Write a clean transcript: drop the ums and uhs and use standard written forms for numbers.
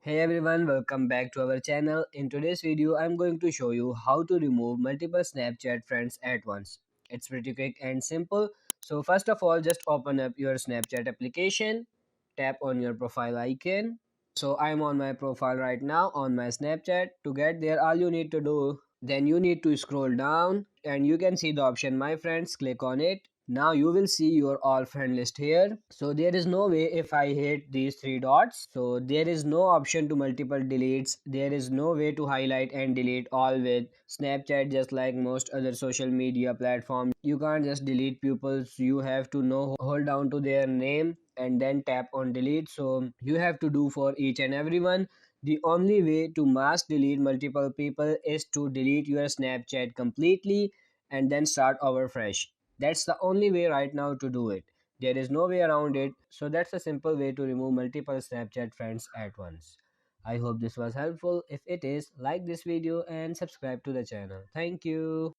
Hey everyone, welcome back to our channel. In today's video, I'm going to show you how to remove multiple Snapchat friends at once. It's pretty quick and simple. So first of all, just open up your Snapchat application, tap on your profile icon. So I'm on my profile right now on my Snapchat. To get there, all you need to do, then you need to scroll down and you can see the option My Friends. Click on it. Now you will see your all friend list here. So there is no way if I hit these three dots. So there is no option to multiple deletes. There is no way to highlight and delete all with Snapchat. Just like most other social media platforms, you can't just delete pupils. You have to know hold down to their name and then tap on delete. So you have to do for each and everyone. The only way to mass delete multiple people is to delete your Snapchat completely and then start over fresh. That's the only way right now to do it. There is no way around it. So that's a simple way to remove multiple Snapchat friends at once. I hope this was helpful. If it is, like this video and subscribe to the channel. Thank you.